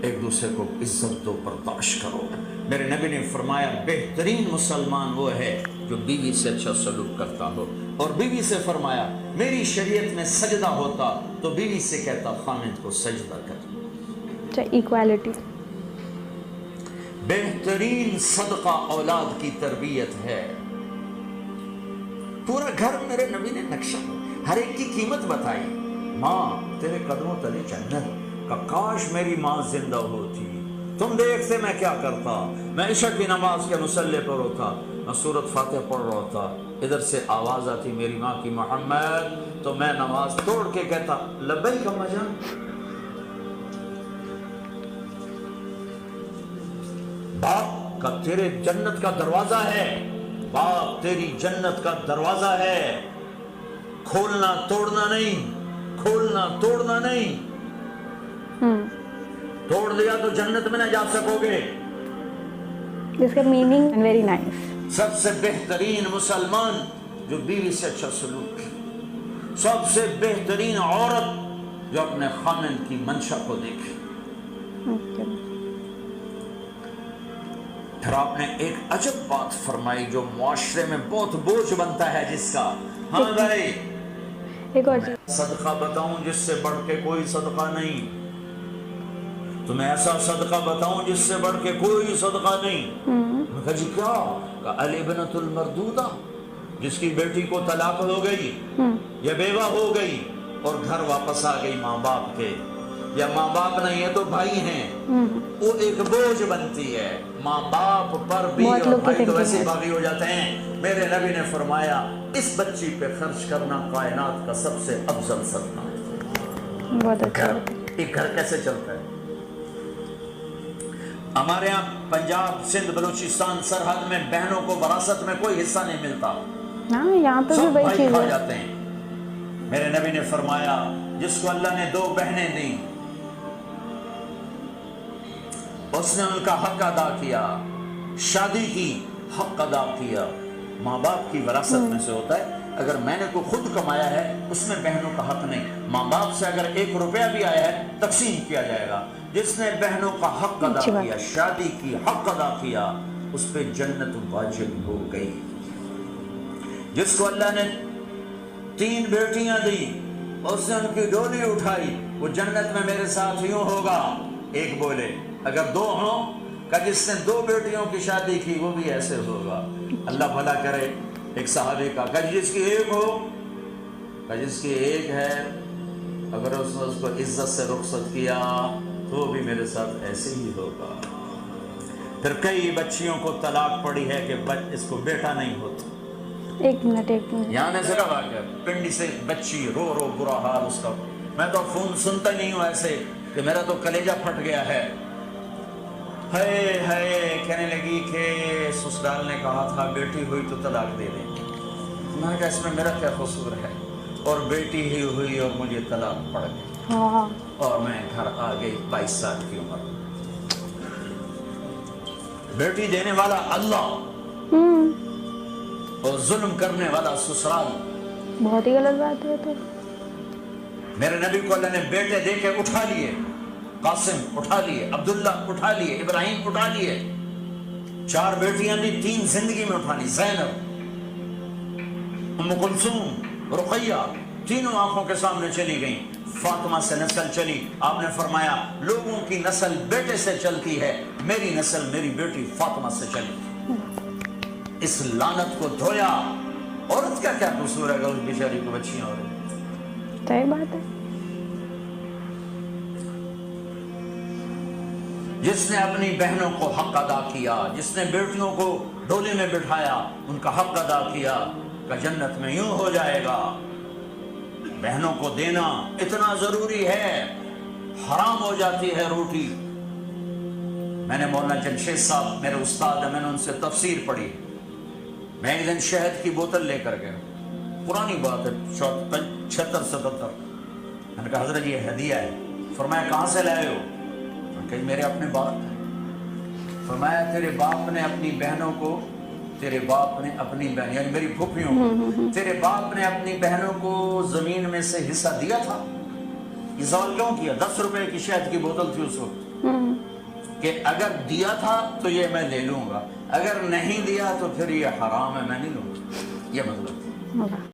ایک دوسرے کو عزت دو، برداشت کرو۔ میرے نبی نے فرمایا بہترین مسلمان وہ ہے جو بیوی سے اچھا سلوک کرتا ہو، اور بیوی سے فرمایا میری شریعت میں سجدہ ہوتا تو بیوی سے کہتا خامند کو سجدہ کر۔ اچھا، ایکوالٹی۔ بہترین صدقہ اولاد کی تربیت ہے۔ پورا گھر میرے نبی نے نقشہ، ہر ایک کی قیمت بتائی۔ ماں تیرے قدموں تلے جنت، کہ کاش میری ماں زندہ ہوتی، تم دیکھتے میں کیا کرتا، میں عشاء کی نماز کے مصلی پر ہوتا، میں سورۃ فاتحہ پڑھ رہا ہوتا، ادھر سے آواز آتی میری ماں کی محمد، تو میں نماز توڑ کے کہتا لبیک اماں جان۔ باپ کا تیرے جنت کا دروازہ ہے، باپ تیری جنت کا دروازہ ہے، کھولنا توڑنا نہیں، کھولنا توڑنا نہیں۔ توڑ دیا تو جنت میں نہ جا سکو گے۔ جس کا میننگ ویری نائس۔ سب سے بہترین مسلمان جو بیوی سے اچھا سلوک ہے، سب سے بہترین عورت جو اپنے خامند کی منشا کو دیکھے۔ پھر آپ نے ایک عجب بات فرمائی جو معاشرے میں بہت بوجھ بنتا ہے جس کا، ہاں بھائی ایک اور میں صدقہ بتاؤں جس سے بڑھ کے کوئی صدقہ نہیں، تمہیں ایسا صدقہ بتاؤں جس سے بڑھ کے کوئی صدقہ نہیں۔ میں کہا جی کیا؟ کہ الابنۃ المردودہ، جس کی بیٹی کو طلاق ہو گئی یا بیوہ ہو گئی اور گھر واپس آ گئی ماں باپ کے، یا ماں باپ نہیں ہے تو بھائی ہیں، وہ ایک بوجھ بنتی ہے ماں باپ پر بھی، اور بھائی تو ویسے باغی ہو جاتے ہیں۔ میرے نبی نے فرمایا اس بچی پہ خرچ کرنا کائنات کا سب سے افضل صدقہ ہے۔ بہت اچھا۔ ایک گھر کیسے چلتا ہے؟ ہمارے ہاں پنجاب سندھ بلوچستان سرحد میں بہنوں کو وراثت میں کوئی حصہ نہیں ملتا، ہاں یہاں پہ بھی سب وہی بھائی چیز کھا ہے۔ جاتے ہیں۔ میرے نبی نے فرمایا جس کو اللہ نے 2 بہنیں دیں اس نے ان کا حق ادا کیا، شادی کی حق ادا کیا۔ ماں باپ کی وراثت میں سے ہوتا ہے، اگر میں نے کوئی خود کمایا ہے اس میں بہنوں کا حق نہیں، ماں باپ سے اگر 1 روپیہ بھی آیا ہے تقسیم کیا جائے گا۔ جس نے بہنوں کا حق ادا کیا، شادی کی حق ادا کیا، اس پہ جنت واجب ہو گئی۔ جس کو اللہ نے 3 بیٹیاں دی اس نے ان کی ڈولی اٹھائی، وہ جنت میں میرے ساتھ یوں ہوگا۔ ایک بولے اگر 2 ہوں، کہ جس نے 2 بیٹیوں کی شادی کی وہ بھی ایسے ہوگا۔ اللہ بھلا کرے۔ ایک صحابی کا کہ جس کی 1 ہو، کہ جس کی 1 ہے، اگر اس نے اس کو عزت سے رخصت کیا تو وہ بھی میرے ساتھ ایسے ہی ہوگا۔ پھر کئی بچیوں کو طلاق پڑی ہے کہ اس کو بیٹا نہیں ہوتا۔ ایک منٹ یہاں نے ذرا واقعہ پنڈی سے بچی رو رو برا حال اس کا، میں تو فون سنتا نہیں ہوں ایسے کہ میرا تو کلیجہ پھٹ گیا ہے۔ ہائے ہائے کہنے لگی کہ سسرال نے کہا تھا بیٹی ہوئی تو طلاق دے دیں۔ میں نے کہا اس میں میرا کیا قصور ہے، اور بیٹی ہی ہوئی اور مجھے طلاق پڑ گئی، اور میں گھر آ گئی 22 سال کی عمر۔ بیٹی دینے والا اللہ اور ظلم کرنے والا سسرال، بہت ہی غلط بات ہے۔ تو میرے نبی کو اللہ نے بیٹے دے کے اٹھا لیے، قاسم اٹھا لیے، عبداللہ اٹھا لیے، ابراہیم اٹھا لیے، 4 بیٹیاں دی، 3 زندگی میں اٹھا لی، زینب، ام کلثوم، رقیہ، تینوں آنکھوں کے سامنے چلی گئیں۔ فاطمہ سے نسل چلی، آپ نے فرمایا لوگوں کی نسل بیٹے سے چلتی ہے، میری نسل میری بیٹی فاطمہ سے چلی۔ اس لعنت کو دھویا۔ عورت کا کیا قصور ہے اگر اس بیچاری کو بچیاں ہو رہی؟ صحیح بات ہے۔ جس نے اپنی بہنوں کو حق ادا کیا، جس نے بیٹیوں کو ڈولے میں بٹھایا، ان کا حق ادا کیا، کہ جنت میں یوں ہو جائے گا۔ بہنوں کو دینا اتنا ضروری ہے، حرام ہو جاتی ہے روٹی۔ میں نے مولانا جمشید صاحب میرے استاد ہیں، میں نے ان سے تفسیر پڑھی۔ میں ایک دن شہد کی بوتل لے کر گیا، پرانی بات ہے 76-77۔ میں نے کہا حضرت یہ ہدیہ ہے۔ فرمایا کہاں سے لائے ہو؟ میں کہا میرے اپنے باپ نے۔ فرمایا تیرے باپ نے اپنی بہنوں کو، تیرے باپ نے اپنی بہن یعنی میری پھوپھیوں کو، تیرے باپ نے اپنی بہنوں کو زمین میں سے حصہ دیا تھا؟ یہ سوال کیوں کیا؟ 10 روپے کی شہد کی بوتل تھی اس وقت، کہ اگر دیا تھا تو یہ میں لے لوں گا، اگر نہیں دیا تو پھر یہ حرام ہے، میں نہیں لوں گا، یہ مطلب۔ ہوگا